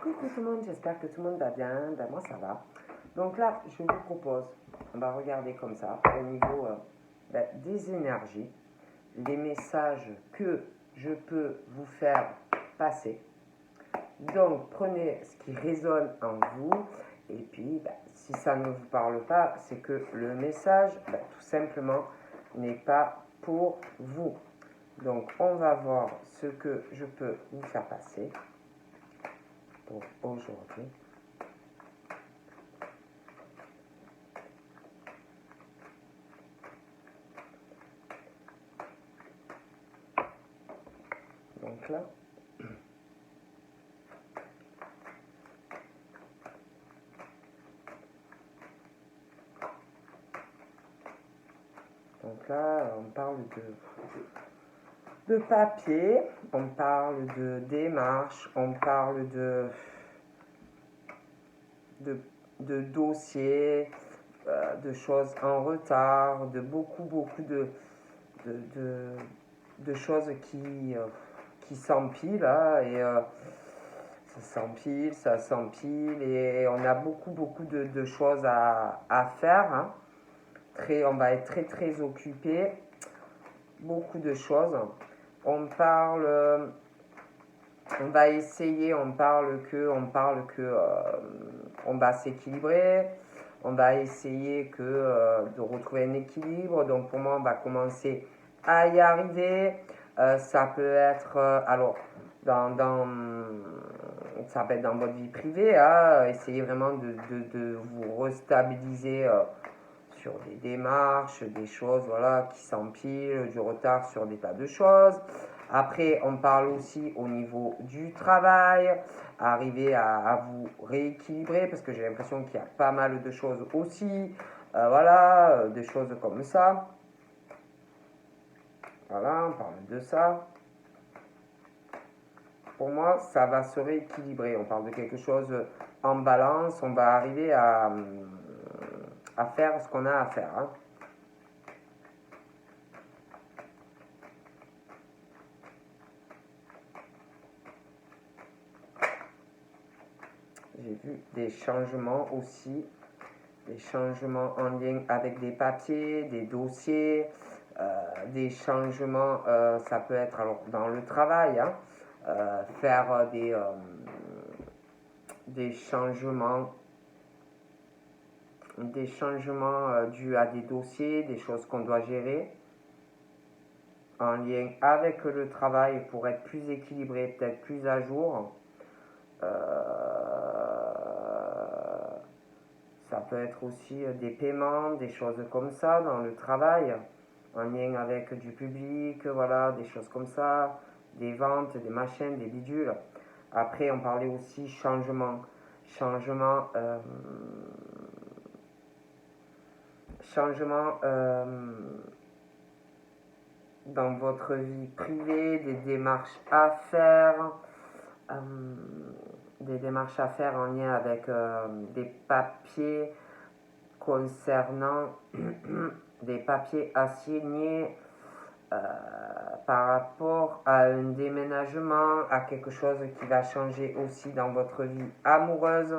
Coucou tout le monde, j'espère que tout le monde va bien. Ben, moi ça va. Donc là, je vous propose, on va regarder comme ça, au niveau des énergies, les messages que je peux vous faire passer. Donc prenez ce qui résonne en vous, et puis si ça ne vous parle pas, c'est que le message, tout simplement, n'est pas pour vous. Donc on va voir ce que je peux vous faire passer pour aujourd'hui. Donc là, on parle de papier, on parle de démarche, on parle de dossiers, de choses en retard, de beaucoup de choses qui s'empilent là, et ça s'empile, et on a beaucoup de choses à faire. Hein. On va être très occupé, beaucoup de choses. On parle, on va essayer, on parle que on va s'équilibrer, on va essayer de retrouver un équilibre. Donc pour moi, on va commencer à y arriver. Ça peut être, alors, ça peut être dans votre vie privée, hein, essayez vraiment de vous restabiliser sur des démarches, des choses voilà, qui s'empilent, du retard sur des tas de choses. Après, on parle aussi au niveau du travail, arriver à vous rééquilibrer, parce que j'ai l'impression qu'il y a pas mal de choses aussi, voilà, des choses comme ça. Voilà, on parle de ça. Pour moi, ça va se rééquilibrer. On parle de quelque chose en balance, on va arriver à faire ce qu'on a à faire. Hein. J'ai vu des changements aussi, des changements en lien avec des papiers, des dossiers, des changements, ça peut être alors dans le travail, hein, faire des changements dus à des dossiers, des choses qu'on doit gérer en lien avec le travail pour être plus équilibré, peut-être plus à jour. Ça peut être aussi des paiements, des choses comme ça dans le travail, en lien avec du public, voilà, des choses comme ça, des ventes, des machines, des bidules. Après, on parlait aussi changement dans votre vie privée, des démarches à faire, en lien avec des papiers concernant des papiers assignés par rapport à un déménagement, à quelque chose qui va changer aussi dans votre vie amoureuse.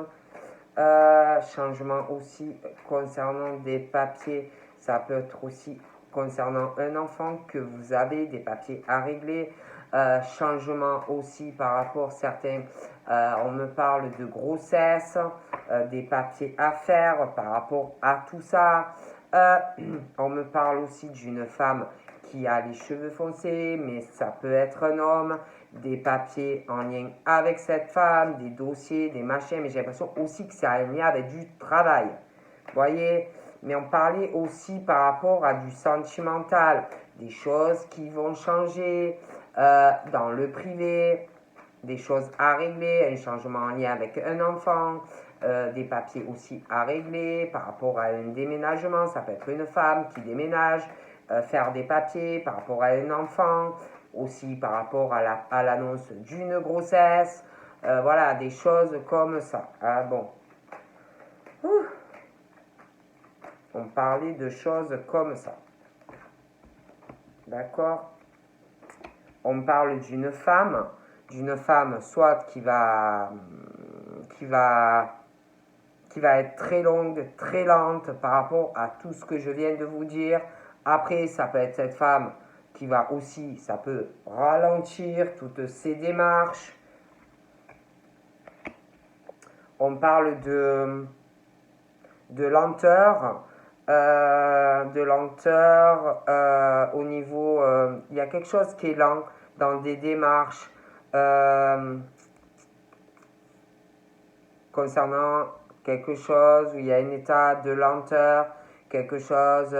Changement aussi concernant des papiers, ça peut être aussi concernant un enfant que vous avez, des papiers à régler. Changement aussi par rapport à certains, on me parle de grossesse, des papiers à faire par rapport à tout ça. On me parle aussi d'une femme qui a les cheveux foncés, mais ça peut être un homme, des papiers en lien avec cette femme, des dossiers, des machins, mais j'ai l'impression aussi que c'est en lien avec du travail. Vous voyez? Mais on parlait aussi par rapport à du sentimental, des choses qui vont changer dans le privé, des choses à régler, un changement en lien avec un enfant, des papiers aussi à régler par rapport à un déménagement, ça peut être une femme qui déménage, faire des papiers par rapport à un enfant, aussi par rapport à l'annonce d'une grossesse, voilà, des choses comme ça. Ah, bon. On parlait de choses comme ça. D'accord? On parle d'une femme soit qui va qui va être très longue, très lente par rapport à tout ce que je viens de vous dire. Après, ça peut être cette femme qui va aussi, ça peut ralentir toutes ses démarches. On parle de lenteur, au niveau, il y a quelque chose qui est lent dans des démarches concernant quelque chose où il y a un état de lenteur, quelque chose,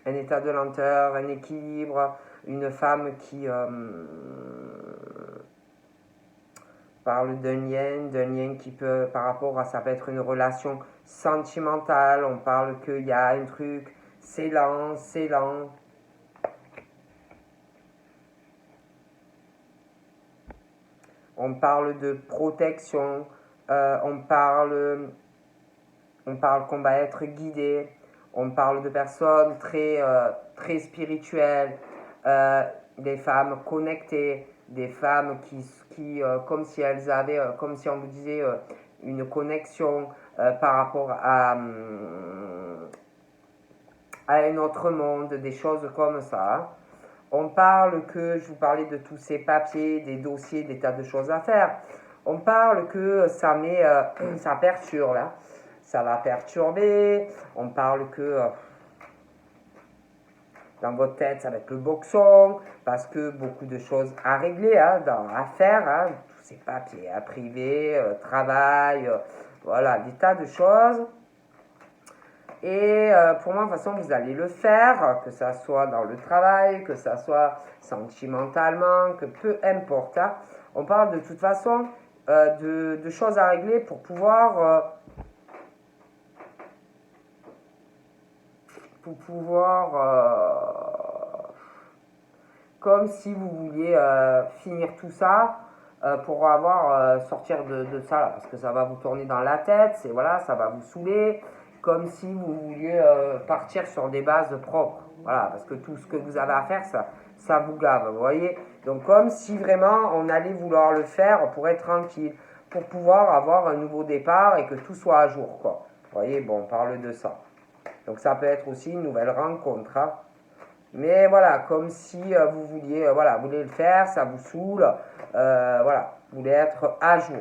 un état de lenteur, un équilibre, une femme qui parle d'un lien qui peut, par rapport à, ça peut être une relation sentimentale, on parle qu'il y a un truc, c'est lent, c'est lent. On parle de protection, on parle qu'on va être guidé, on parle de personnes très spirituelles, des femmes connectées, des femmes qui comme si elles avaient, comme si on vous disait, une connexion par rapport à un autre monde, des choses comme ça. On parle que, je vous parlais de tous ces papiers, des dossiers, des tas de choses à faire. On parle que ça ça perturbe, hein. Ça va perturber. On parle que dans votre tête, ça va être le boxon, parce que beaucoup de choses à régler, hein, à faire, hein, tous ces papiers, hein, privés, travail, voilà, des tas de choses. Et pour moi, de toute façon, vous allez le faire, que ça soit dans le travail, que ça soit sentimentalement, que peu importe. Hein. On parle de toute façon de choses à régler pour pouvoir, comme si vous vouliez finir tout ça pour avoir sortir de ça, là, parce que ça va vous tourner dans la tête, c'est voilà, ça va vous saouler, comme si vous vouliez partir sur des bases propres, voilà, parce que tout ce que vous avez à faire, ça vous gave, vous voyez. Donc comme si vraiment on allait vouloir le faire pour être tranquille, pour pouvoir avoir un nouveau départ et que tout soit à jour, quoi. Vous voyez, bon, on parle de ça. Donc ça peut être aussi une nouvelle rencontre, hein. Mais voilà, comme si vous vouliez, voilà, vous voulez le faire, ça vous saoule, voilà, vous voulez être à jour.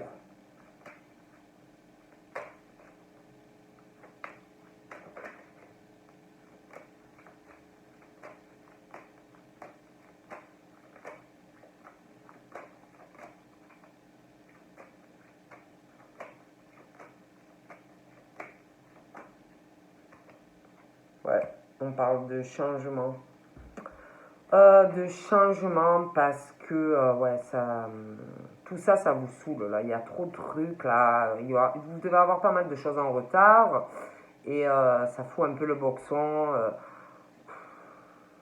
Ouais, on parle de changement. De changement parce que, ouais, tout ça, ça vous saoule, là. Il y a trop de trucs, là. Vous devez avoir pas mal de choses en retard. Et ça fout un peu le boxon,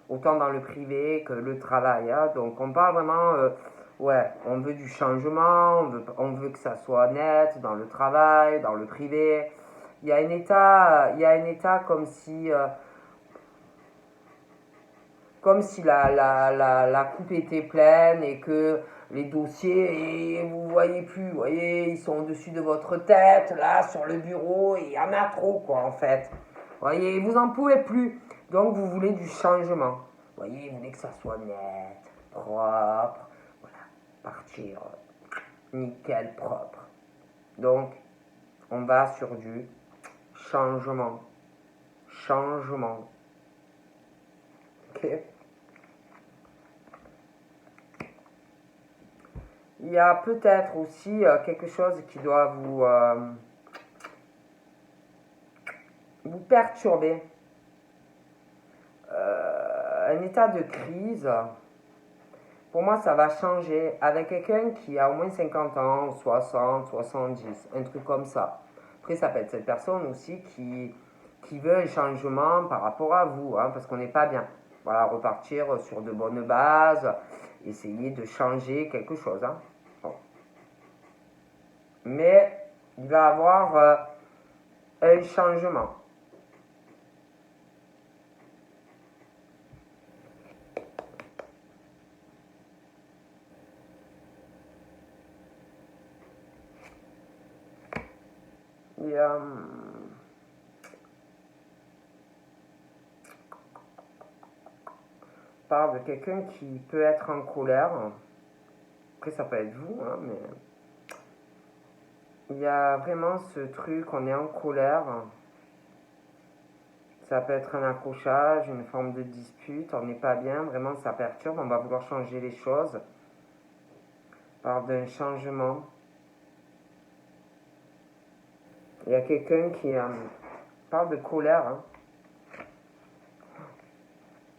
autant dans le privé que le travail. Hein. Donc on parle vraiment, ouais, on veut du changement, on veut que ça soit net dans le travail, dans le privé. Il y a un état comme si la coupe était pleine et que les dossiers, et vous voyez plus, vous voyez, ils sont au-dessus de votre tête, là, sur le bureau, et il y en a trop, quoi, en fait. Vous voyez, vous en pouvez plus. Donc, vous voulez du changement. Vous voyez, vous voulez que ça soit net, propre, voilà, partir nickel, propre. Donc, on va sur du changement. Changement. Ok? Il y a peut-être aussi quelque chose qui doit vous perturber. Un état de crise, pour moi, ça va changer avec quelqu'un qui a au moins 50 ans, 60, 70, un truc comme ça. Après, ça peut être cette personne aussi qui veut un changement par rapport à vous, hein, parce qu'on n'est pas bien. Voilà, repartir sur de bonnes bases, essayer de changer quelque chose. Hein. Bon. Mais il va y avoir un changement. Et on parle de quelqu'un qui peut être en colère. Après, ça peut être vous, hein, mais il y a vraiment ce truc, on est en colère. Ça peut être un accrochage, une forme de dispute, on n'est pas bien, vraiment ça perturbe, on va vouloir changer les choses. On parle d'un changement. Il y a quelqu'un qui parle de colère, hein.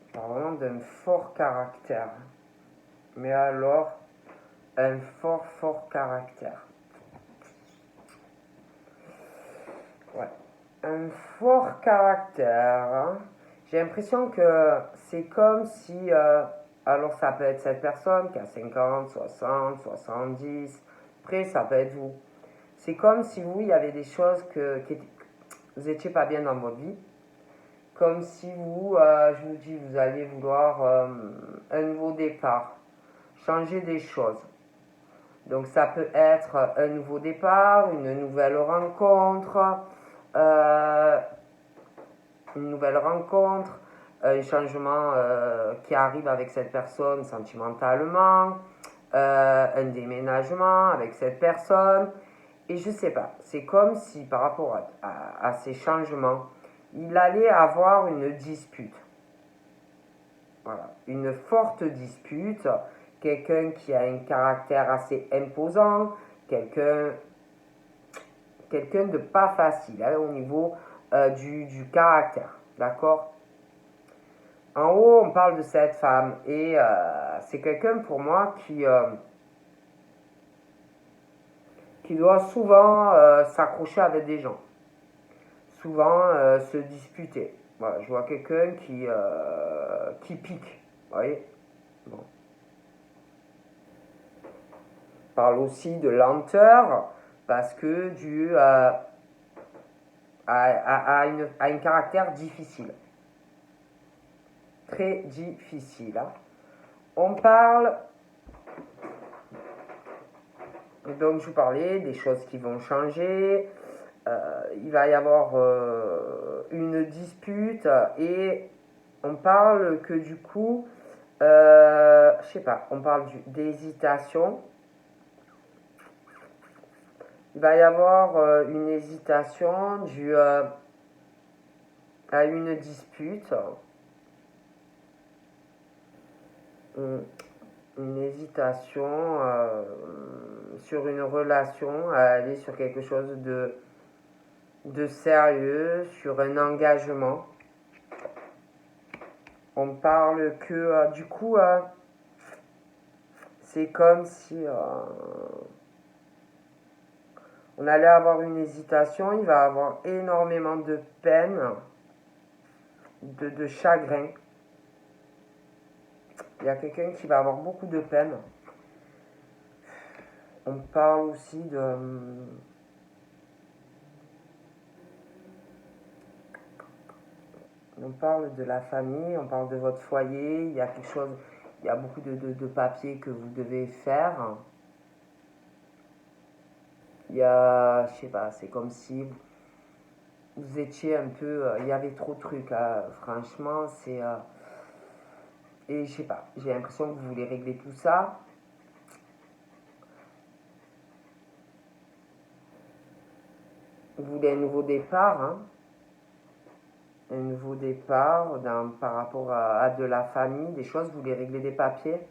On parle vraiment d'un fort caractère. Mais alors, un fort caractère. Ouais. Un fort caractère, hein. J'ai l'impression que c'est comme si, alors ça peut être cette personne qui a 50, 60, 70, après ça peut être vous. C'est comme si vous, il y avait des choses que vous n'étiez pas bien dans votre vie. Comme si vous, je vous dis, vous allez vouloir un nouveau départ, changer des choses. Donc ça peut être un nouveau départ, une nouvelle rencontre, euh, un changement qui arrive avec cette personne sentimentalement, un déménagement avec cette personne. Et je sais pas, c'est comme si par rapport à ces changements, il allait avoir une dispute. Voilà, une forte dispute, quelqu'un qui a un caractère assez imposant, quelqu'un de pas facile hein, au niveau du caractère, d'accord. En haut, on parle de cette femme et c'est quelqu'un pour moi qui doit souvent s'accrocher avec des gens, souvent se disputer. Voilà, je vois quelqu'un qui pique, vous voyez. Bon. On parle aussi de lenteur parce que dû à un caractère difficile. Très difficile. Hein. On parle, donc je vous parlais des choses qui vont changer. Il va y avoir une dispute et on parle que du coup, je sais pas, on parle d'hésitation. Il va y avoir une hésitation due à une dispute. Une hésitation sur une relation, à aller sur quelque chose de sérieux, sur un engagement. On parle que du coup, c'est comme si on allait avoir une hésitation, il va avoir énormément de peine, de chagrin. Il y a quelqu'un qui va avoir beaucoup de peine. On parle aussi on parle de la famille, on parle de votre foyer, il y a quelque chose, il y a beaucoup de papiers que vous devez faire. Il y a, je sais pas, c'est comme si vous étiez un peu, il y avait trop de trucs, hein. Franchement, c'est... et je sais pas, j'ai l'impression que vous voulez régler tout ça. Vous voulez un nouveau départ, hein. Un nouveau départ par rapport à de la famille, des choses, vous voulez régler des papiers.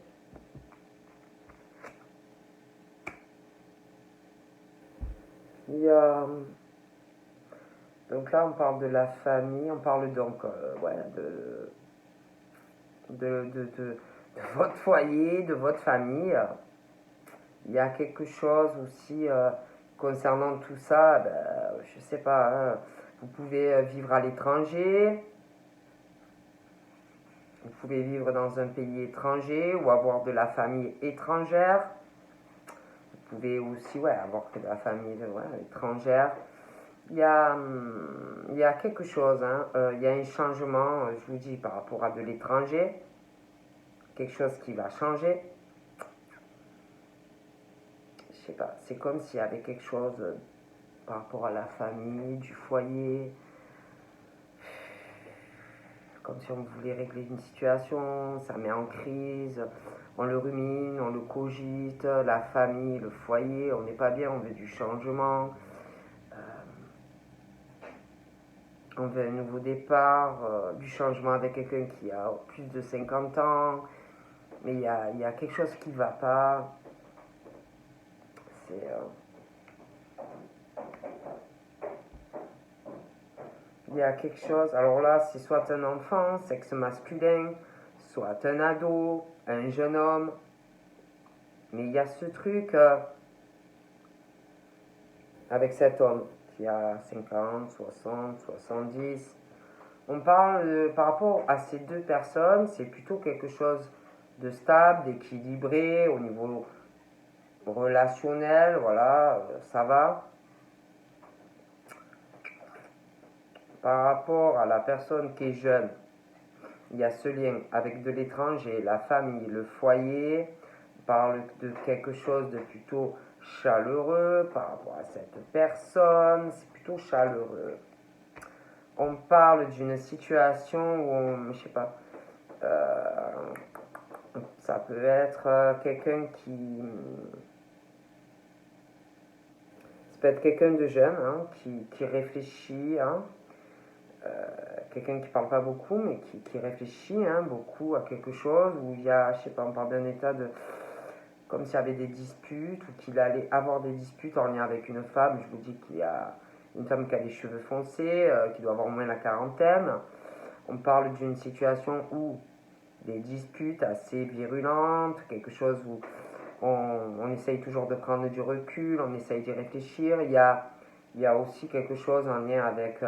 Il y a... Donc là, on parle de la famille, on parle donc ouais, de votre foyer, de votre famille. Il y a quelque chose aussi concernant tout ça, ben, je sais pas, hein, vous pouvez vivre à l'étranger, vous pouvez vivre dans un pays étranger ou avoir de la famille étrangère. Vous pouvez aussi ouais, avoir de la famille ouais, étrangère. Il y a quelque chose, hein, il y a un changement, je vous dis, par rapport à de l'étranger, quelque chose qui va changer. Je sais pas, c'est comme s'il y avait quelque chose par rapport à la famille, du foyer, comme si on voulait régler une situation, ça met en crise, on le rumine, on le cogite, la famille, le foyer, on n'est pas bien, on veut du changement, on veut un nouveau départ, du changement avec quelqu'un qui a plus de 50 ans, mais il y a quelque chose qui ne va pas. C'est, il y a quelque chose, alors là, c'est soit un enfant, sexe masculin, soit un ado, un jeune homme, mais il y a ce truc avec cet homme qui a 50, 60, 70. On parle par rapport à ces deux personnes, c'est plutôt quelque chose de stable, d'équilibré au niveau relationnel, voilà, ça va. Par rapport à la personne qui est jeune, il y a ce lien avec de l'étranger, la famille, le foyer. On parle de quelque chose de plutôt chaleureux par rapport à cette personne, c'est plutôt chaleureux. On parle d'une situation où on, je sais pas, ça peut être quelqu'un qui, ça peut être quelqu'un de jeune, hein, qui réfléchit, hein, quelqu'un qui parle pas beaucoup, mais qui réfléchit hein, beaucoup à quelque chose, où il y a, je sais pas, on parle d'un état de, comme s'il y avait des disputes, ou qu'il allait avoir des disputes en lien avec une femme. Je vous dis qu'il y a une femme qui a les cheveux foncés, qui doit avoir au moins la quarantaine. On parle d'une situation où des disputes assez virulentes, quelque chose où on essaye toujours de prendre du recul, on essaye d'y réfléchir. Il y a aussi quelque chose en lien avec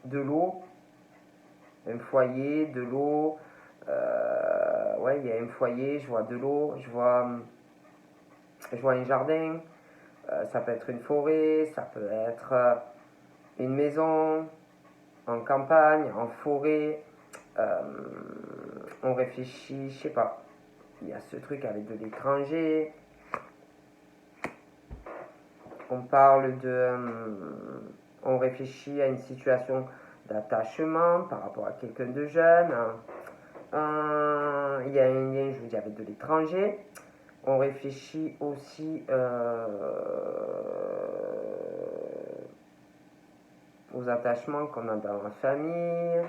de l'eau, un foyer, de l'eau. Ouais, il y a un foyer, je vois de l'eau, je vois un jardin, ça peut être une forêt, ça peut être une maison, en campagne, en forêt. On réfléchit, je sais pas. Il y a ce truc avec de l'étranger. On parle de. On réfléchit à une situation d'attachement par rapport à quelqu'un de jeune. Il y a un lien, je vous dis, avec de l'étranger. On réfléchit aussi aux attachements qu'on a dans la famille,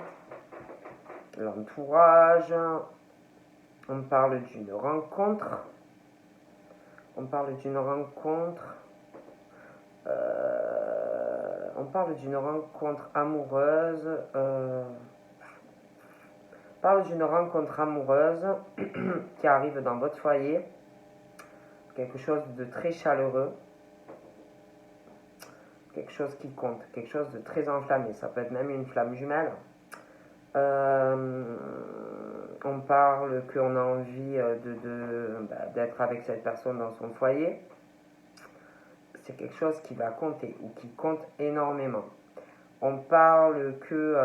l'entourage. On parle d'une rencontre. On parle d'une rencontre. On parle d'une rencontre amoureuse. On parle d'une rencontre amoureuse qui arrive dans votre foyer. Quelque chose de très chaleureux. Quelque chose qui compte. Quelque chose de très enflammé. Ça peut être même une flamme jumelle. On parle qu'on a envie d'être avec cette personne dans son foyer. C'est quelque chose qui va compter ou qui compte énormément. On parle que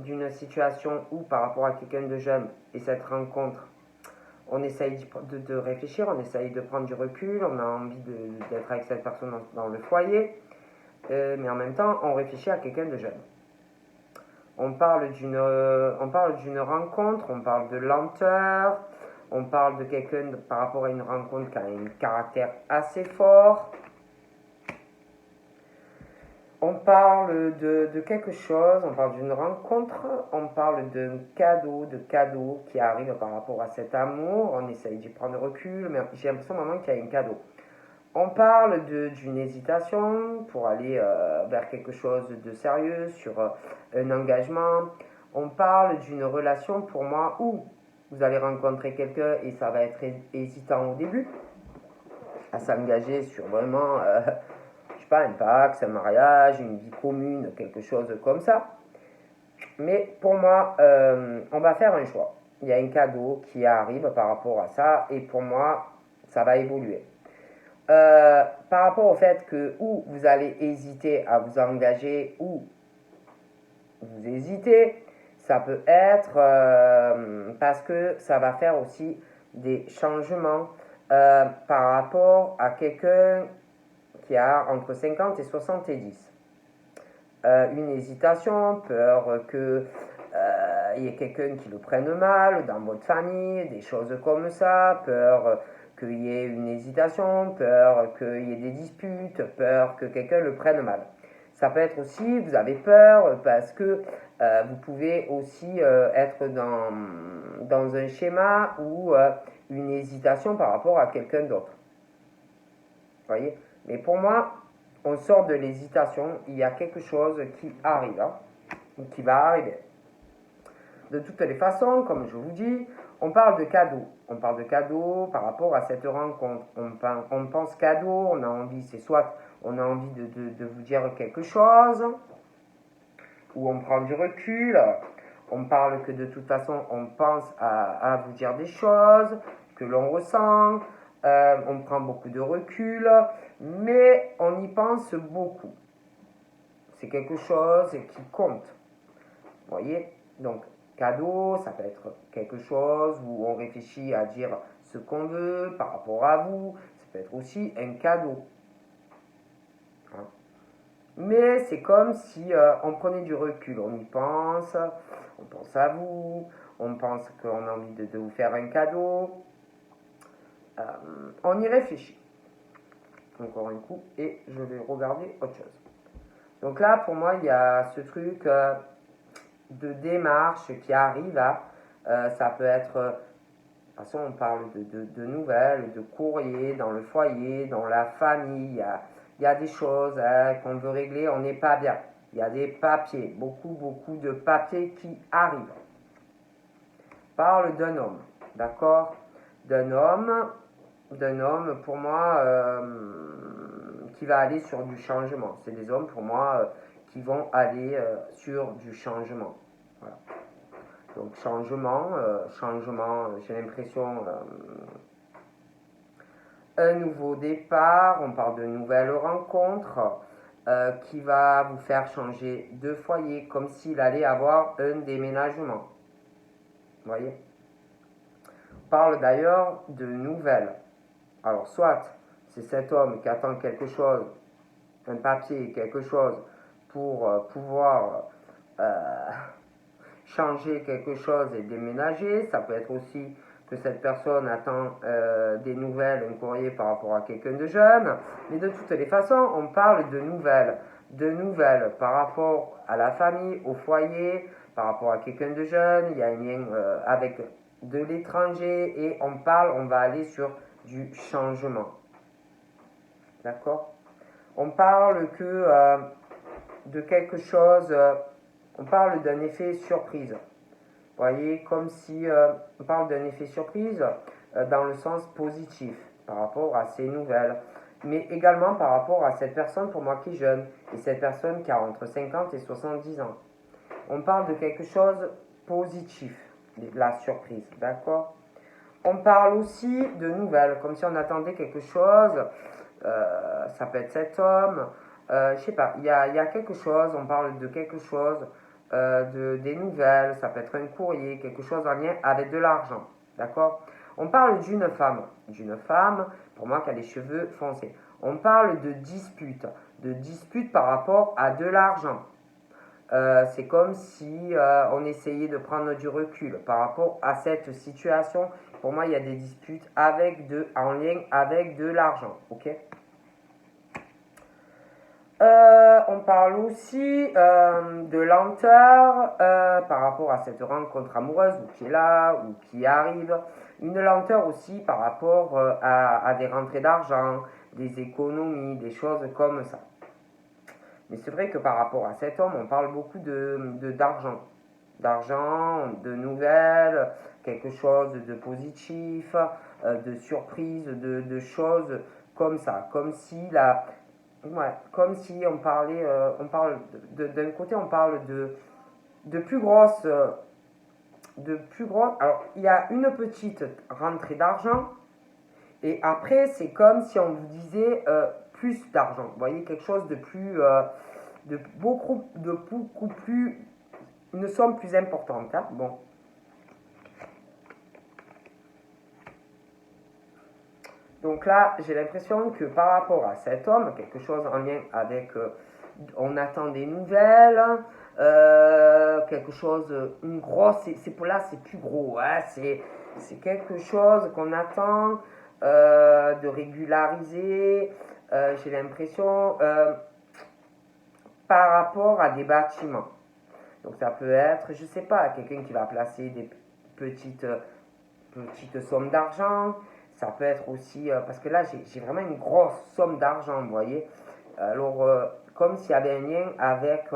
d'une situation où par rapport à quelqu'un de jeune et cette rencontre, on essaye de réfléchir, on essaye de prendre du recul, on a envie d'être avec cette personne dans le foyer, mais en même temps on réfléchit à quelqu'un de jeune. On parle d'une rencontre, on parle de lenteur, on parle de quelqu'un par rapport à une rencontre qui a un caractère assez fort. On parle de quelque chose, on parle d'une rencontre, on parle de cadeaux qui arrivent par rapport à cet amour. On essaye d'y prendre recul, mais j'ai l'impression maintenant qu'il y a un cadeau. On parle d'une hésitation pour aller vers quelque chose de sérieux, sur un engagement. On parle d'une relation pour moi où vous allez rencontrer quelqu'un et ça va être hésitant au début à s'engager sur vraiment, je sais pas, un pacte, un mariage, une vie commune, quelque chose comme ça. Mais pour moi, on va faire un choix. Il y a un cadeau qui arrive par rapport à ça et pour moi, ça va évoluer. Par rapport au fait que ou vous allez hésiter à vous engager ou vous hésitez, ça peut être parce que ça va faire aussi des changements par rapport à quelqu'un qui a entre 50 et 70. Une hésitation, peur que il y ait quelqu'un qui le prenne mal dans votre famille, des choses comme ça, peur qu'il y ait une hésitation, peur qu'il y ait des disputes, peur que quelqu'un le prenne mal. Ça peut être aussi, vous avez peur parce que vous pouvez aussi être dans un schéma ou une hésitation par rapport à quelqu'un d'autre. Voyez. Mais pour moi, on sort de l'hésitation, il y a quelque chose qui arrive, qui va arriver. De toutes les façons, comme je vous dis, on parle de cadeaux. On parle de cadeaux par rapport à cette rencontre. On pense cadeau, on a envie, c'est soit on a envie de vous dire quelque chose, ou on prend du recul, on parle que de toute façon on pense à vous dire des choses, que l'on ressent, on prend beaucoup de recul, mais on y pense beaucoup. C'est quelque chose qui compte. Vous voyez? Donc, cadeau, ça peut être quelque chose où on réfléchit à dire ce qu'on veut par rapport à vous. Ça peut être aussi un cadeau. Hein? Mais c'est comme si on prenait du recul. On y pense, on pense à vous, on pense qu'on a envie de vous faire un cadeau. On y réfléchit. Encore un coup, et je vais regarder autre chose. Donc là, pour moi, il y a ce truc de démarche qui arrive là. Ça peut être, de toute façon, on parle de nouvelles, de courrier dans le foyer, dans la famille. Il y a des choses qu'on veut régler, on n'est pas bien. Il y a des papiers, beaucoup de papiers qui arrivent. Parle d'un homme, d'accord? D'un homme, pour moi, qui va aller sur du changement. C'est des hommes, pour moi, qui vont aller sur du changement. Voilà. Donc, changement, j'ai l'impression, un nouveau départ, on parle de nouvelles rencontres, qui va vous faire changer de foyer, comme s'il allait avoir un déménagement. Vous voyez? On parle d'ailleurs de nouvelles. Alors, soit c'est cet homme qui attend quelque chose, un papier, quelque chose, pour pouvoir changer quelque chose et déménager. Ça peut être aussi que cette personne attend des nouvelles, un courrier par rapport à quelqu'un de jeune. Mais de toutes les façons, on parle de nouvelles par rapport à la famille, au foyer, par rapport à quelqu'un de jeune. Il y a un lien avec de l'étranger et on va aller sur du changement. D'accord? On parle que de quelque chose, on parle d'un effet surprise. Vous voyez, comme si on parle d'un effet surprise dans le sens positif par rapport à ces nouvelles, mais également par rapport à cette personne pour moi qui est jeune et cette personne qui a entre 50 et 70 ans. On parle de quelque chose de positif, la surprise, d'accord? On parle aussi de nouvelles, comme si on attendait quelque chose, ça peut être cet homme, je sais pas, il y a quelque chose, on parle de quelque chose, des nouvelles, ça peut être un courrier, quelque chose en lien avec de l'argent, d'accord? On parle d'une femme, pour moi qui a les cheveux foncés. On parle de dispute par rapport à de l'argent. C'est comme si on essayait de prendre du recul par rapport à cette situation. Pour moi, il y a des disputes en lien avec de l'argent. Ok? On parle aussi de lenteur par rapport à cette rencontre amoureuse ou qui est là ou qui arrive. Une lenteur aussi par rapport à des rentrées d'argent, des économies, des choses comme ça. Mais c'est vrai que par rapport à cet homme, on parle beaucoup d'argent. D'argent, de nouvelles, quelque chose de positif, de surprise, de choses comme ça. Comme si comme si on parlait, d'un côté on parle de plus grosse, alors il y a une petite rentrée d'argent et après c'est comme si on vous disait plus d'argent. Vous voyez, quelque chose de plus, de beaucoup plus, une somme plus importante. Hein. Bon. Donc là, j'ai l'impression que par rapport à cet homme, quelque chose en lien avec, on attend des nouvelles, quelque chose, une grosse, c'est pour là, c'est plus gros, hein, c'est quelque chose qu'on attend de régulariser, j'ai l'impression, par rapport à des bâtiments. Donc ça peut être, je sais pas, quelqu'un qui va placer des petites, petites sommes d'argent. Ça peut être aussi, parce que là j'ai vraiment une grosse somme d'argent, vous voyez. Alors, comme s'il y avait un lien avec,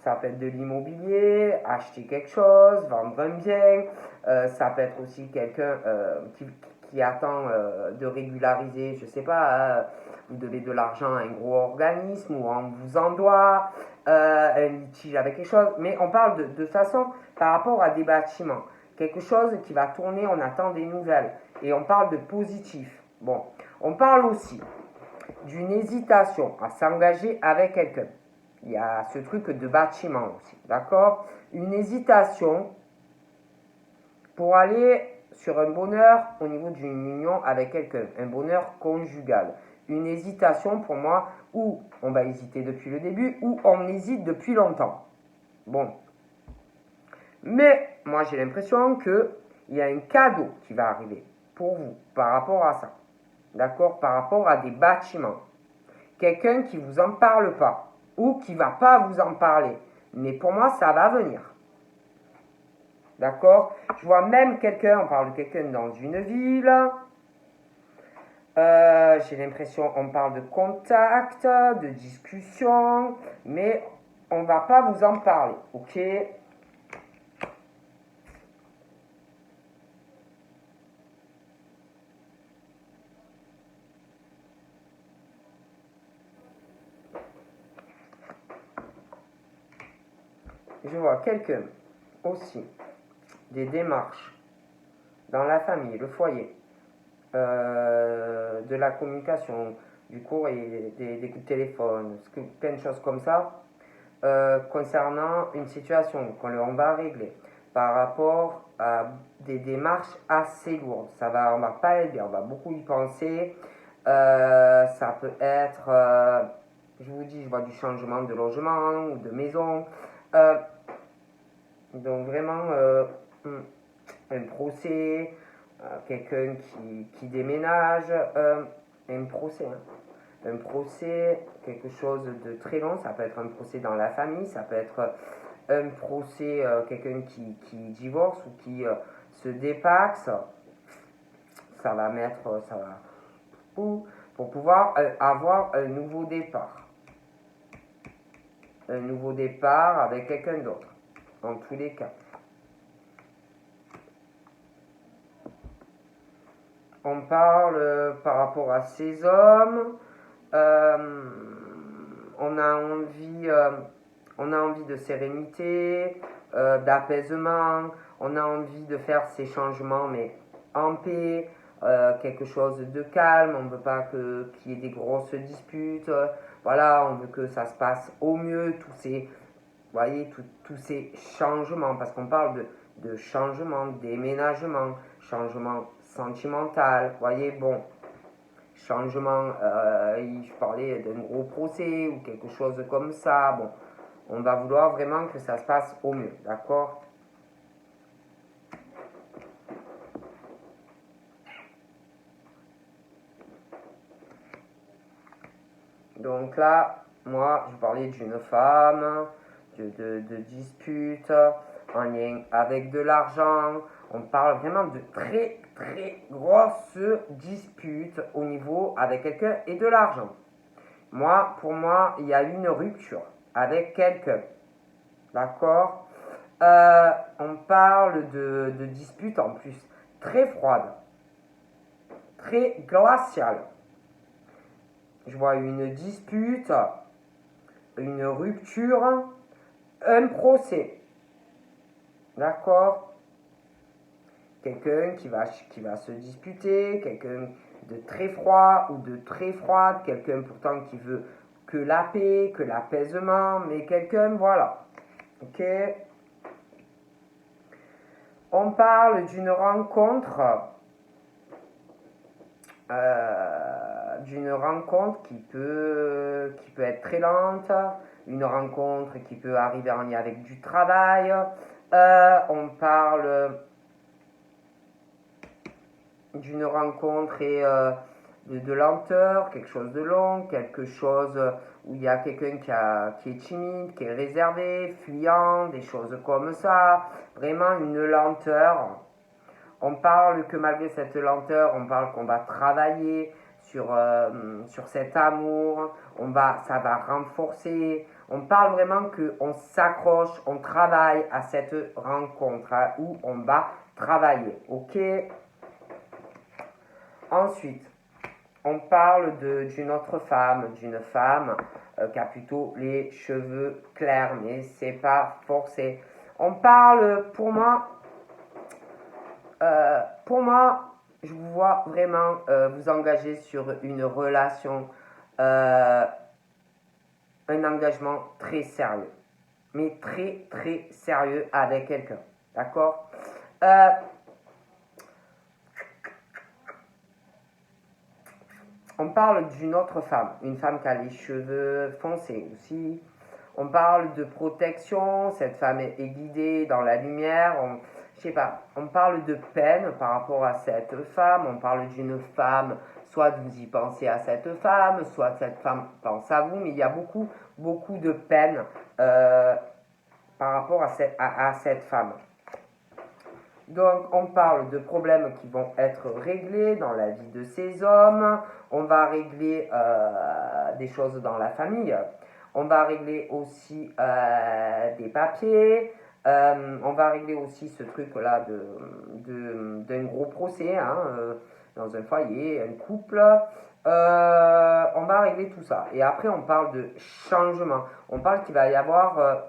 ça peut être de l'immobilier, acheter quelque chose, vendre un bien. Ça peut être aussi quelqu'un qui attend de régulariser, je sais pas, vous devez de l'argent à un gros organisme ou on vous en doit, un litige avec quelque chose. Mais on parle de façon par rapport à des bâtiments. Quelque chose qui va tourner, on attend des nouvelles. Et on parle de positif. Bon, on parle aussi d'une hésitation à s'engager avec quelqu'un. Il y a ce truc de bâtiment aussi, d'accord? Une hésitation pour aller sur un bonheur au niveau d'une union avec quelqu'un, un bonheur conjugal. Une hésitation pour moi où on va hésiter depuis le début ou on hésite depuis longtemps. Bon. Mais moi j'ai l'impression qu'il y a un cadeau qui va arriver pour vous par rapport à ça. D'accord? Par rapport à des bâtiments. Quelqu'un qui ne vous en parle pas ou qui ne va pas vous en parler. Mais pour moi, ça va venir. D'accord? Je vois même quelqu'un, on parle de quelqu'un dans une ville. J'ai l'impression, on parle de contact, de discussion, mais on ne va pas vous en parler. Ok? Je vois quelqu'un aussi, des démarches dans la famille, le foyer, de la communication, du courrier, des coups de téléphone, plein de choses comme ça, concernant une situation qu'on va régler par rapport à des démarches assez lourdes. On va pas être bien, on va beaucoup y penser. Ça peut être, je vous dis, je vois du changement de logement ou de maison. Donc vraiment, un procès, quelqu'un qui déménage, un procès. Hein. Un procès, quelque chose de très long, ça peut être un procès dans la famille, ça peut être un procès, quelqu'un qui divorce ou qui se dépaxe, ça va mettre, ça va, pour pouvoir avoir un nouveau départ. Un nouveau départ avec quelqu'un d'autre, en tous les cas. On parle par rapport à ces hommes, on a envie de sérénité, d'apaisement, on a envie de faire ces changements, mais en paix, quelque chose de calme, on ne veut pas qu'il y ait des grosses disputes, voilà, on veut que ça se passe au mieux, voyez, tous ces changements, parce qu'on parle de changement, déménagement, changement sentimental, voyez, bon, changement, je parlais d'un gros procès ou quelque chose comme ça, bon, on va vouloir vraiment que ça se passe au mieux, d'accord? Donc là, moi, je parlais d'une femme, de disputes en lien avec de l'argent. On parle vraiment de très, très grosses disputes au niveau avec quelqu'un et de l'argent. Pour moi, il y a une rupture avec quelqu'un. D'accord? On parle de disputes en plus très froides, très glaciales. Je vois une dispute, une rupture, un procès. D'accord? Quelqu'un qui va se disputer, quelqu'un de très froid ou de très froide, quelqu'un pourtant qui veut que la paix, que l'apaisement, mais quelqu'un, voilà. Ok? On parle d'une rencontre d'une rencontre qui peut être très lente, une rencontre qui peut arriver en lien avec du travail. On parle d'une rencontre et de lenteur, quelque chose de long, quelque chose où il y a quelqu'un qui est timide, qui est réservé, fuyant, des choses comme ça. Vraiment une lenteur. On parle que malgré cette lenteur, on parle qu'on va travailler sur cet amour, ça va renforcer. On parle vraiment qu'on s'accroche, on travaille à cette rencontre où on va travailler. Ok. Ensuite, on parle d'une autre femme, d'une femme qui a plutôt les cheveux clairs, mais c'est pas forcé. On parle, pour moi, je vous vois vraiment vous engager sur une relation, un engagement très sérieux, mais très très sérieux avec quelqu'un, d'accord. On parle d'une autre femme, une femme qui a les cheveux foncés aussi. On parle de protection, cette femme est guidée dans la lumière. Je sais pas, on parle de peine par rapport à cette femme. On parle d'une femme, soit vous y pensez à cette femme, soit cette femme pense à vous, mais il y a beaucoup, beaucoup de peine par rapport à cette femme. Donc, on parle de problèmes qui vont être réglés dans la vie de ces hommes. On va régler des choses dans la famille. On va régler aussi des papiers. On va régler aussi ce truc-là d'un gros procès dans un foyer, un couple. On va régler tout ça. Et après, on parle de changement. On parle qu'il va y avoir...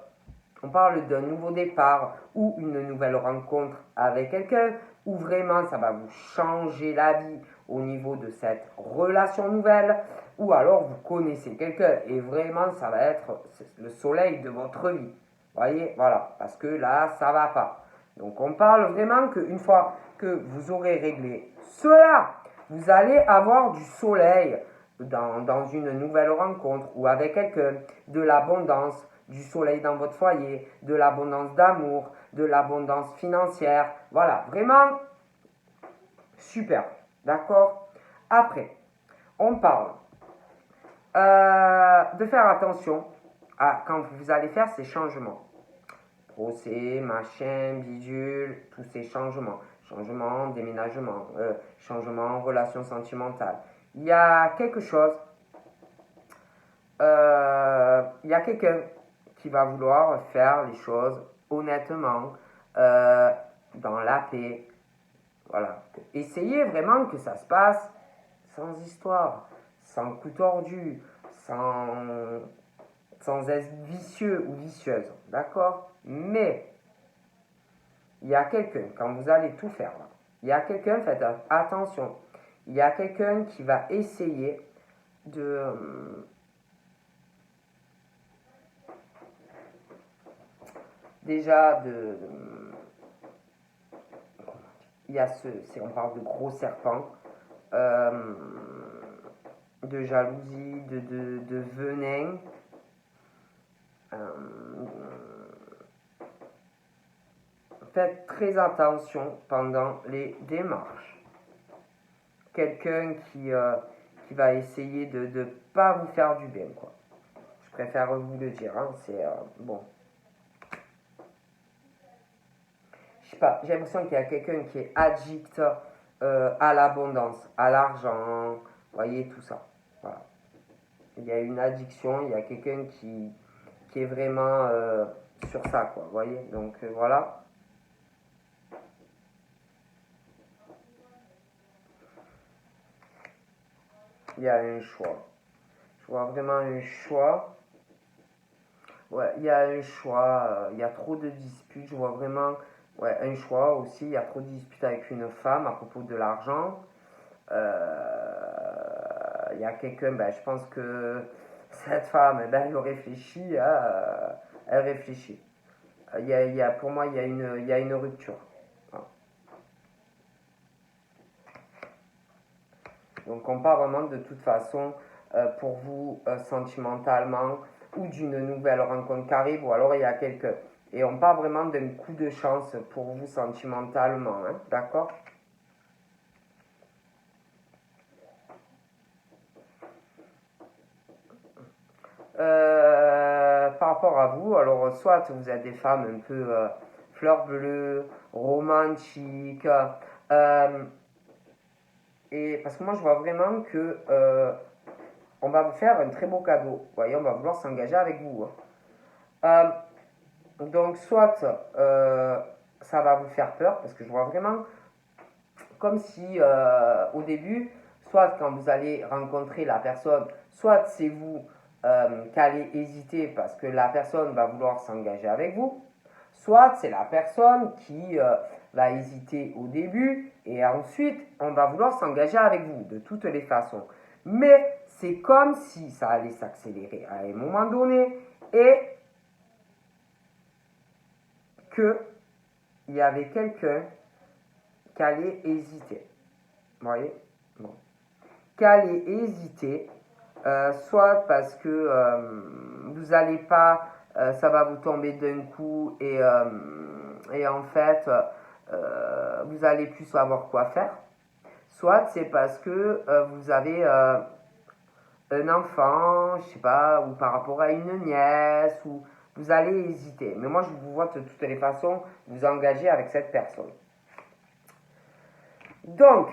on parle d'un nouveau départ ou une nouvelle rencontre avec quelqu'un où vraiment ça va vous changer la vie au niveau de cette relation nouvelle, ou alors vous connaissez quelqu'un et vraiment ça va être le soleil de votre vie. Voyez, voilà, parce que là ça va pas. Donc on parle vraiment qu'une fois que vous aurez réglé cela, vous allez avoir du soleil dans une nouvelle rencontre ou avec quelqu'un, de l'abondance, du soleil dans votre foyer, de l'abondance d'amour, de l'abondance financière. Voilà, vraiment super. D'accord. Après, on parle de faire attention quand vous allez faire ces changements. Procès, machin, bidule, tous ces changements. Changement, déménagement, changement, relation sentimentale. Il y a quelque chose, il y a quelqu'un qui va vouloir faire les choses honnêtement, dans la paix. Voilà. Essayez vraiment que ça se passe sans histoire, sans coup tordu, sans être vicieux ou vicieuse. D'accord. Mais il y a quelqu'un, quand vous allez tout faire, là, il y a quelqu'un, faites attention, il y a quelqu'un qui va essayer déjà il y a on parle de gros serpents, de jalousie, de venin. Faites très attention pendant les démarches. Quelqu'un qui va essayer de ne pas vous faire du bien, quoi. Je préfère vous le dire, hein, c'est bon. Je sais pas, j'ai l'impression qu'il y a quelqu'un qui est addict à l'abondance, à l'argent, vous voyez, tout ça. Voilà. Il y a une addiction, il y a quelqu'un qui est vraiment sur ça, quoi, vous voyez. Donc voilà. Il y a un choix. Je vois vraiment un choix. Ouais, il y a un choix. Il y a trop de disputes. Je vois vraiment un choix aussi. Il y a trop de disputes avec une femme à propos de l'argent. Il y a quelqu'un, je pense que cette femme, elle réfléchit. Elle réfléchit. Pour moi, il y a une rupture. Donc compte pas vraiment de toute façon pour vous sentimentalement ou d'une nouvelle rencontre qui arrive, ou alors il y a quelqu'un. Et on parle vraiment d'un coup de chance pour vous sentimentalement, hein, d'accord? Par rapport à vous, alors soit vous êtes des femmes un peu fleurs bleues, romantiques, et parce que moi je vois vraiment que on va vous faire un très beau cadeau. Vous voyez, on va vouloir s'engager avec vous, hein. Donc soit ça va vous faire peur, parce que je vois vraiment comme si au début, soit quand vous allez rencontrer la personne, soit c'est vous qui allez hésiter parce que la personne va vouloir s'engager avec vous, soit c'est la personne qui va hésiter au début et ensuite on va vouloir s'engager avec vous de toutes les façons. Mais c'est comme si ça allait s'accélérer à un moment donné et qu'il y avait quelqu'un qui allait hésiter. Vous voyez? Bon. Qui allait hésiter, soit parce que vous n'allez pas, ça va vous tomber d'un coup et en fait, vous n'allez plus savoir quoi faire. Soit c'est parce que vous avez un enfant, je sais pas, ou par rapport à une nièce, ou vous allez hésiter. Mais moi, je vous vois de toutes les façons vous engager avec cette personne. Donc,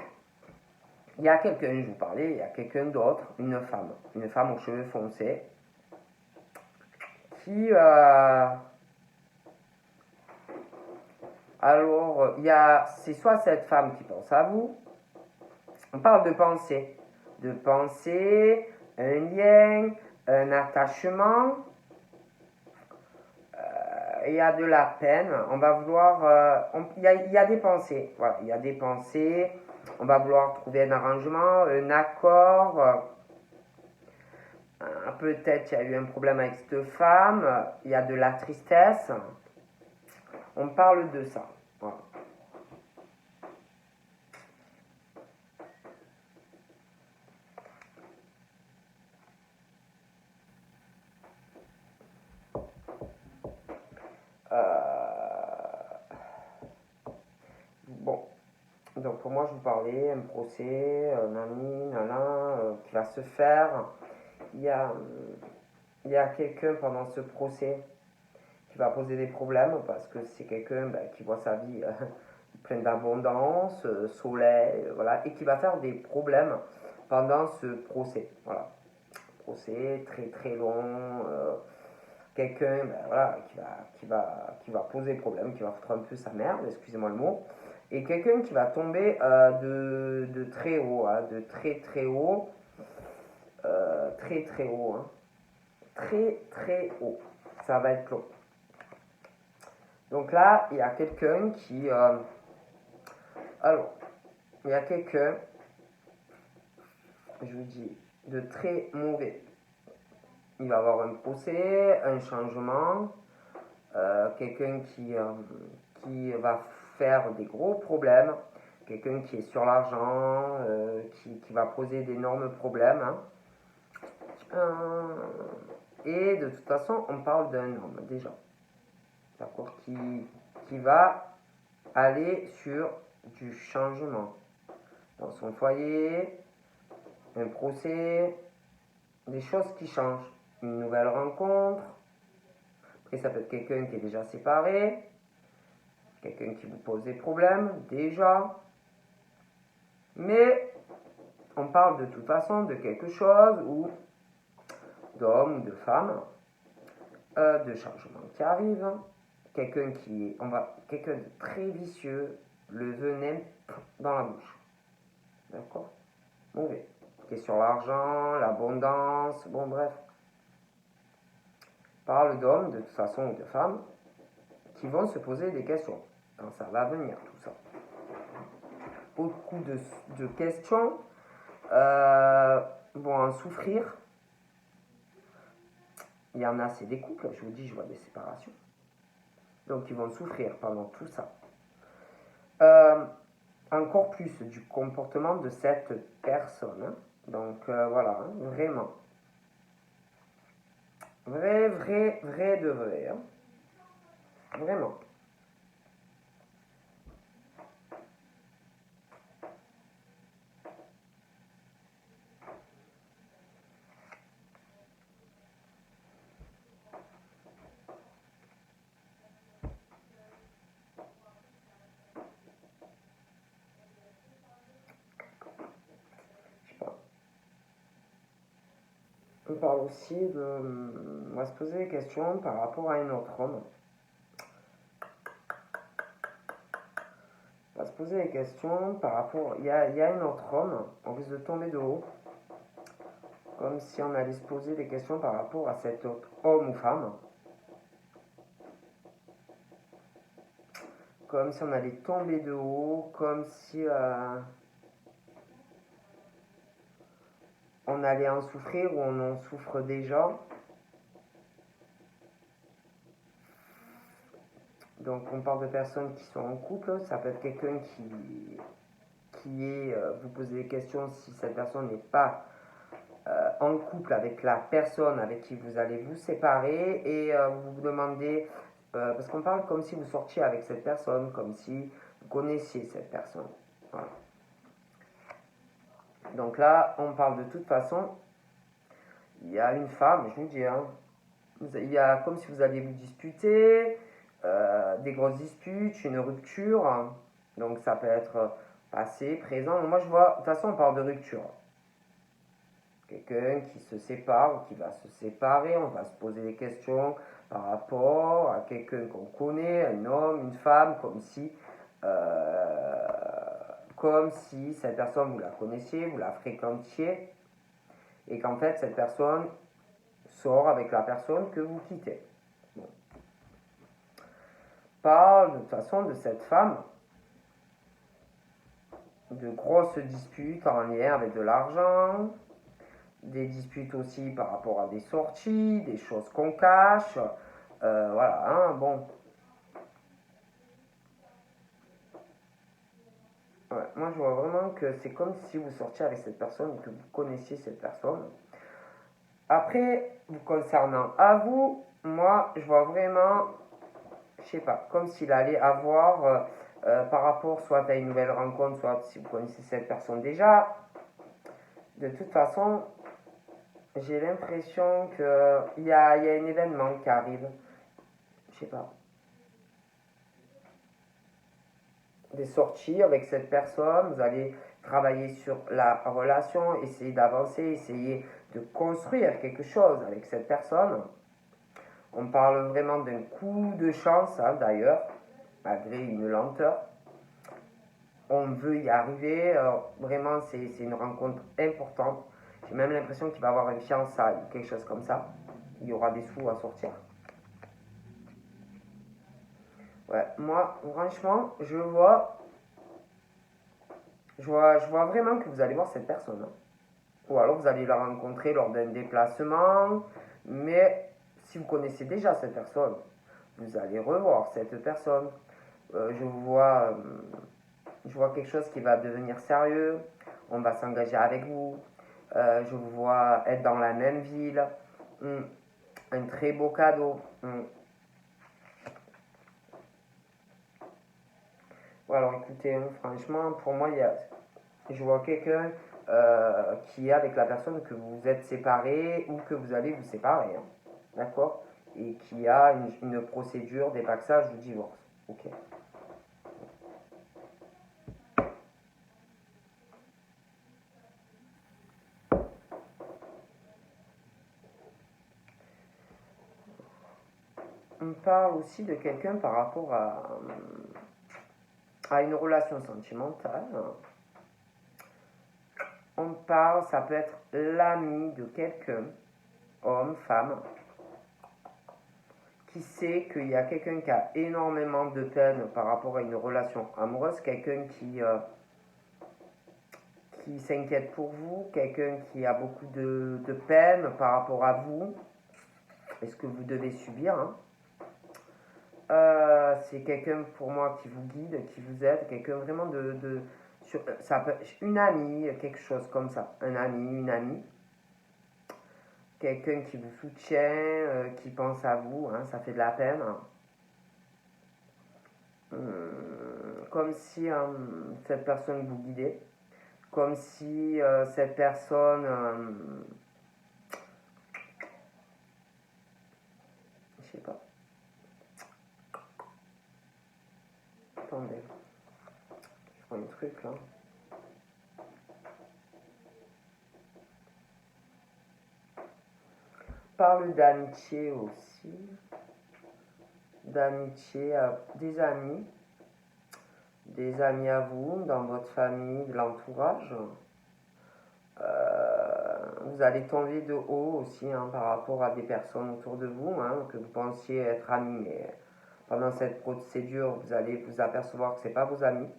il y a quelqu'un, je vous parlais, il y a quelqu'un d'autre, une femme aux cheveux foncés, qui, alors, c'est soit cette femme qui pense à vous, on parle de pensée, un lien, un attachement, il y a de la peine, on va vouloir, il y a des pensées, voilà, il y a des pensées, on va vouloir trouver un arrangement, un accord, peut-être qu'il y a eu un problème avec cette femme, il y a de la tristesse, on parle de ça, voilà. Bon, donc pour moi je vous parlais, un procès, nani, nana, qui va se faire. Il y a, il y a quelqu'un pendant ce procès qui va poser des problèmes parce que c'est quelqu'un qui voit sa vie pleine d'abondance, soleil, voilà, et qui va faire des problèmes pendant ce procès. Voilà, procès très très long. Quelqu'un voilà, qui va poser problème, qui va foutre un peu sa merde, excusez-moi le mot, et quelqu'un qui va tomber de très haut, hein, de très très haut, très très haut, hein, très très haut, ça va être long. Donc là, il y a quelqu'un qui, alors, il y a quelqu'un, je vous dis, de très mauvais. Il va avoir un procès, un changement, quelqu'un qui va faire des gros problèmes, quelqu'un qui est sur l'argent, qui va poser d'énormes problèmes, hein. Et de toute façon, on parle d'un homme déjà, d'accord, qui va aller sur du changement dans son foyer, un procès, des choses qui changent, une nouvelle rencontre. Après, ça peut être quelqu'un qui est déjà séparé, quelqu'un qui vous pose des problèmes déjà, mais on parle de toute façon de quelque chose ou d'homme ou de femme, de changement qui arrive, quelqu'un quelqu'un de très vicieux, le venin dans la bouche, d'accord, mauvais, qui est sur l'argent, l'abondance, bon bref, parle d'hommes de toute façon ou de femmes qui vont se poser des questions quand ça va venir tout ça. Beaucoup de questions vont en souffrir. Il y en a, c'est des couples, je vous dis, je vois des séparations. Donc ils vont souffrir pendant tout ça. encore plus du comportement de cette personne. Hein. Donc voilà, hein, vraiment. Vrai, vrai, vrai de vrai. Hein. Vraiment. Je sais pas. On parle aussi de... On va se poser des questions par rapport à un autre homme. On va se poser des questions par rapport... Il y a un autre homme, on risque de tomber de haut. Comme si on allait se poser des questions par rapport à cet autre homme ou femme. Comme si on allait tomber de haut, comme si on allait en souffrir ou on en souffre déjà. Donc on parle de personnes qui sont en couple, ça peut être quelqu'un qui est, vous posez des questions si cette personne n'est pas en couple avec la personne avec qui vous allez vous séparer et vous vous demandez, parce qu'on parle comme si vous sortiez avec cette personne, comme si vous connaissiez cette personne. Voilà. Donc là, on parle de toute façon, il y a une femme, je vous dis, hein, il y a comme si vous alliez vous disputer, des grosses disputes, une rupture, hein. Donc ça peut être passé, présent. Moi je vois, de toute façon on parle de rupture. Quelqu'un qui se sépare ou qui va se séparer, on va se poser des questions par rapport à quelqu'un qu'on connaît, un homme, une femme, comme si cette personne vous la connaissiez, vous la fréquentiez, et qu'en fait cette personne sort avec la personne que vous quittez. Bon. Parle de toute façon de cette femme, de grosses disputes en lien avec de l'argent, des disputes aussi par rapport à des sorties, des choses qu'on cache, voilà, hein, bon. Ouais, moi je vois vraiment que c'est comme si vous sortiez avec cette personne et que vous connaissiez cette personne. Après, vous concernant à vous, moi je vois vraiment, je sais pas, comme s'il allait avoir par rapport soit à une nouvelle rencontre, soit si vous connaissez cette personne déjà. De toute façon, j'ai l'impression qu'il y a un événement qui arrive. Je sais pas. Des sorties avec cette personne, vous allez travailler sur la relation, essayer d'avancer, essayer de construire quelque chose avec cette personne. On parle vraiment d'un coup de chance, hein, d'ailleurs, malgré une lenteur. On veut y arriver, vraiment c'est une rencontre importante. J'ai même l'impression qu'il va y avoir une fiançaille, quelque chose comme ça. Il y aura des sous à sortir. Ouais, moi, franchement, je vois vraiment que vous allez voir cette personne. Hein. Ou alors vous allez la rencontrer lors d'un déplacement. Mais si vous connaissez déjà cette personne, vous allez revoir cette personne. Je vois quelque chose qui va devenir sérieux. On va s'engager avec vous. Je vous vois être dans la même ville. Un très beau cadeau. Alors écoutez, hein, franchement, pour moi, je vois quelqu'un qui est avec la personne que vous êtes séparés ou que vous allez vous séparer. Hein, d'accord. Et qui a une procédure d'épaxage ou divorce. Ok. On parle aussi de quelqu'un par rapport à une relation sentimentale. On parle, ça peut être l'ami de quelqu'un, homme, femme, qui sait qu'il y a quelqu'un qui a énormément de peine par rapport à une relation amoureuse, quelqu'un qui s'inquiète pour vous, quelqu'un qui a beaucoup de peine par rapport à vous et ce que vous devez subir. Hein. C'est quelqu'un pour moi qui vous guide, qui vous aide, quelqu'un vraiment ça peut, une amie, quelque chose comme ça, un ami, une amie, quelqu'un qui vous soutient, qui pense à vous, hein, ça fait de la peine. Comme si cette personne vous guidait, comme si cette personne, je sais pas, attendez, je prends un truc là. Parle d'amitié aussi, d'amitié à des amis à vous, dans votre famille, de l'entourage. Vous allez tomber de haut aussi hein, par rapport à des personnes autour de vous hein, que vous pensiez être amis, mais pendant cette procédure, vous allez vous apercevoir que ce n'est pas vos amis.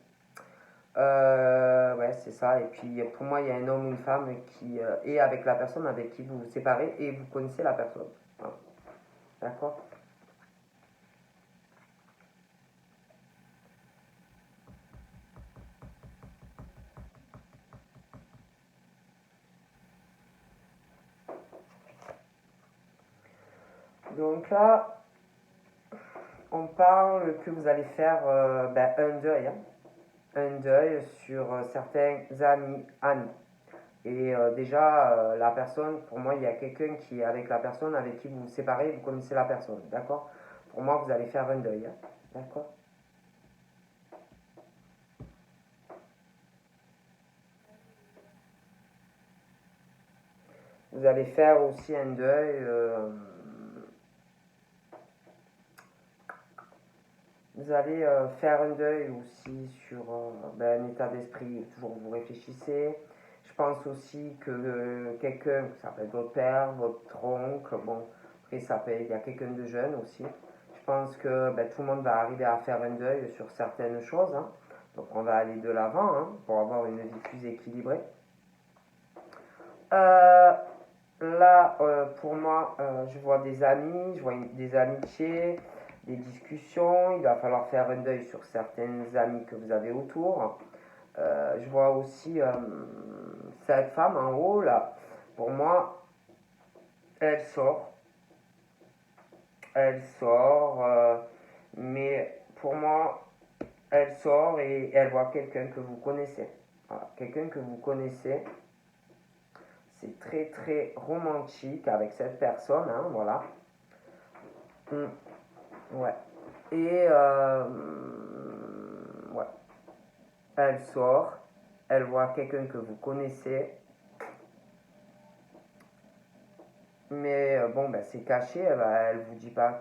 Ouais, c'est ça. Et puis pour moi, il y a un homme ou une femme qui est avec la personne avec qui vous vous séparez et vous connaissez la personne. Voilà. D'accord? Donc là, on parle que vous allez faire un deuil. Hein. Un deuil sur certains amis. Et déjà, la personne, pour moi, il y a quelqu'un qui est avec la personne avec qui vous vous séparez, vous connaissez la personne, d'accord? Pour moi, vous allez faire un deuil, hein, d'accord? Vous allez faire aussi un deuil, vous allez faire un deuil aussi sur un état d'esprit, toujours vous réfléchissez. Je pense aussi que quelqu'un, ça peut être votre père, votre oncle, bon, après il y a quelqu'un de jeune aussi. Je pense que tout le monde va arriver à faire un deuil sur certaines choses. Hein. Donc on va aller de l'avant hein, pour avoir une vie plus équilibrée. Euh, Là, pour moi, je vois des amis, je vois des amitiés, des discussions. Il va falloir faire un deuil sur certains amis que vous avez autour. Je vois aussi cette femme en haut, là. Pour moi, elle sort. Elle sort. Mais pour moi, elle sort et elle voit quelqu'un que vous connaissez. Voilà, quelqu'un que vous connaissez. C'est très très romantique avec cette personne, hein, voilà. Mm, ouais. Et ouais. Elle sort, elle voit quelqu'un que vous connaissez, mais bon, c'est caché, elle vous dit pas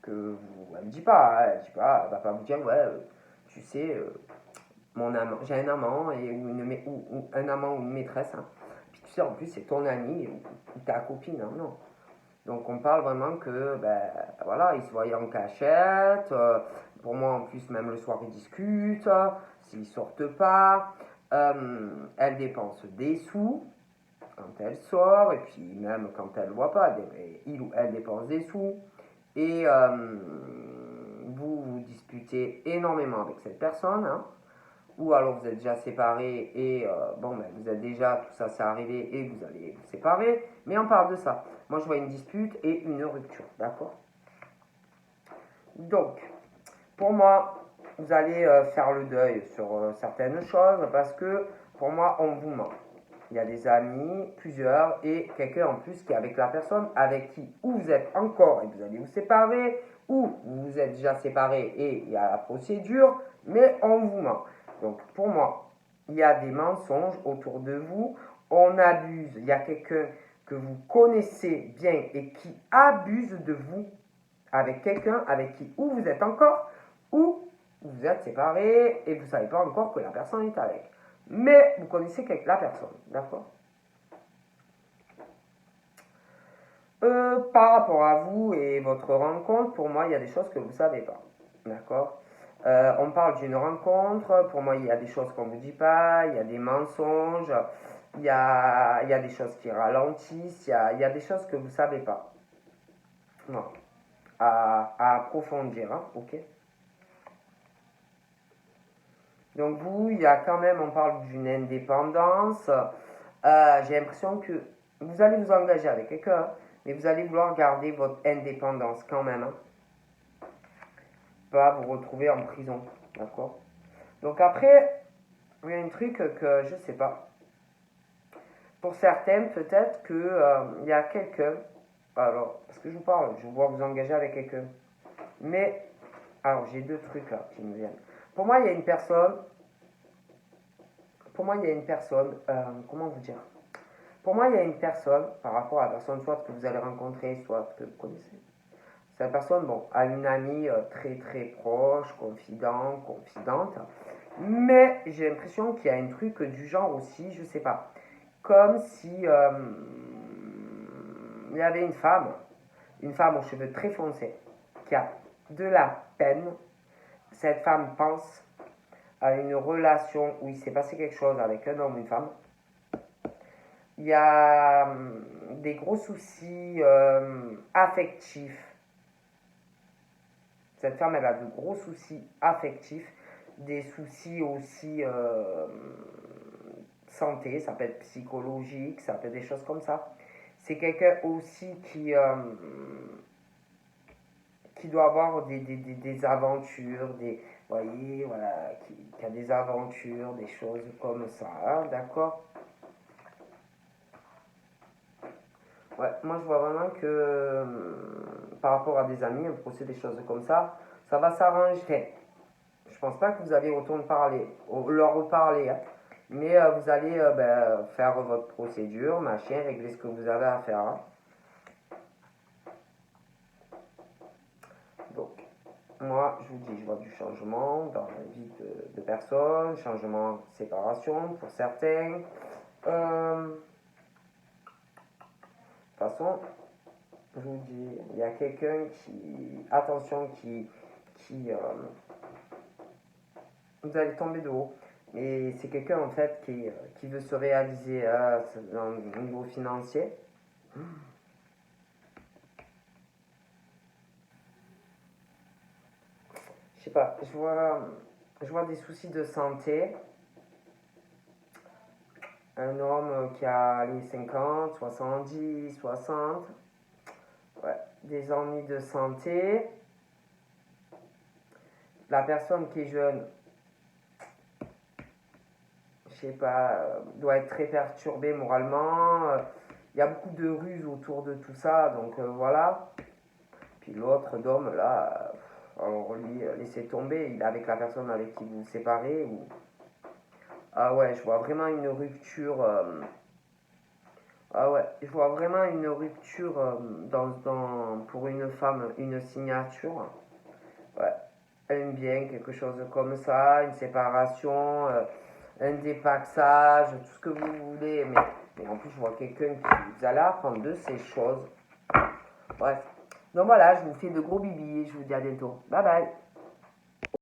elle dit pas, hein, elle dit pas, elle va pas vous dire, ouais, tu sais, mon amant, j'ai un amant, ou un amant ou une maîtresse, hein. Puis tu sais, en plus, c'est ton ami ou ta copine, hein, non. Donc on parle vraiment que, voilà, ils se voient en cachette. Pour moi, en plus, même le soir, ils discutent. S'ils sortent pas, elle dépense des sous quand elle sort. Et puis même quand elle ne voit pas, il ou elle dépense des sous. Et vous vous disputez énormément avec cette personne. Hein. Ou alors vous êtes déjà séparés et vous êtes déjà, tout ça c'est arrivé et vous allez vous séparer. Mais on parle de ça. Moi je vois une dispute et une rupture, d'accord? Donc, pour moi, vous allez faire le deuil sur certaines choses parce que pour moi on vous ment. Il y a des amis, plusieurs, et quelqu'un en plus qui est avec la personne avec qui ou vous êtes encore et vous allez vous séparer, ou vous vous êtes déjà séparés et il y a la procédure, mais on vous ment. Donc pour moi, il y a des mensonges autour de vous, on abuse, il y a quelqu'un que vous connaissez bien et qui abuse de vous avec quelqu'un avec qui ou vous êtes encore, ou vous êtes séparés et vous ne savez pas encore que la personne est avec. Mais vous connaissez la personne, d'accord? Par rapport à vous et votre rencontre, pour moi, il y a des choses que vous ne savez pas, d'accord? On parle d'une rencontre, pour moi, il y a des choses qu'on ne vous dit pas, il y a des mensonges, il y a des choses qui ralentissent, il y a des choses que vous ne savez pas. Non. à approfondir, hein, ok? Donc vous, il y a quand même, on parle d'une indépendance. J'ai l'impression que vous allez vous engager avec quelqu'un, mais vous allez vouloir garder votre indépendance quand même, hein. Pas vous retrouver en prison, d'accord? Donc après, il y a un truc que je sais pas. Pour certains, peut-être que il y a quelqu'un. Alors, parce que je vous parle, je vous vois vous engager avec quelqu'un. Mais, alors j'ai deux trucs là qui me viennent. Pour moi, il y a une personne. Pour moi, il y a une personne. Comment vous dire? Pour moi, il y a une personne, par rapport à la personne soit que vous allez rencontrer, soit que vous connaissez. Cette personne, bon, a une amie très très proche, confidente. Mais j'ai l'impression qu'il y a un truc du genre aussi, je sais pas. Comme si il y avait une femme aux cheveux très foncés, qui a de la peine. Cette femme pense à une relation où il s'est passé quelque chose avec un homme ou une femme. Il y a des gros soucis affectifs. Cette femme, elle a de gros soucis affectifs, des soucis aussi santé, ça peut être psychologique, ça peut être des choses comme ça. C'est quelqu'un aussi qui doit avoir des aventures, voyez, voilà, qui a des aventures, des choses comme ça, hein, d'accord? Ouais, moi je vois vraiment que par rapport à des amis, un procès, des choses comme ça va s'arranger. Je pense pas que vous allez retourner parler, leur reparler, hein. Mais vous allez faire votre procédure, machin, régler ce que vous avez à faire, hein. Donc, moi, je vous dis, je vois du changement dans la vie de personnes, changement, séparation pour certains. De toute façon, je vous dis, il y a quelqu'un attention, vous allez tomber de haut. Et c'est quelqu'un en fait qui veut se réaliser au niveau financier. Je sais pas, je vois des soucis de santé. Un homme qui a les 50, 70, 60. Ouais, des ennuis de santé. La personne qui est jeune, je sais pas, doit être très perturbée moralement. Il y a beaucoup de ruses autour de tout ça, donc voilà. Puis l'autre d'homme, là, alors lui, laissez tomber, il est avec la personne avec qui vous vous séparez. Ah ouais, je vois vraiment une rupture. Ah ouais, je vois vraiment une rupture pour une femme, une signature. Ouais, un bien, quelque chose comme ça, une séparation, un dépaxage, tout ce que vous voulez. Mais en plus, je vois quelqu'un qui vous allez apprendre de ces choses. Bref. Donc voilà, je vous fais de gros bibis et je vous dis à bientôt. Bye bye.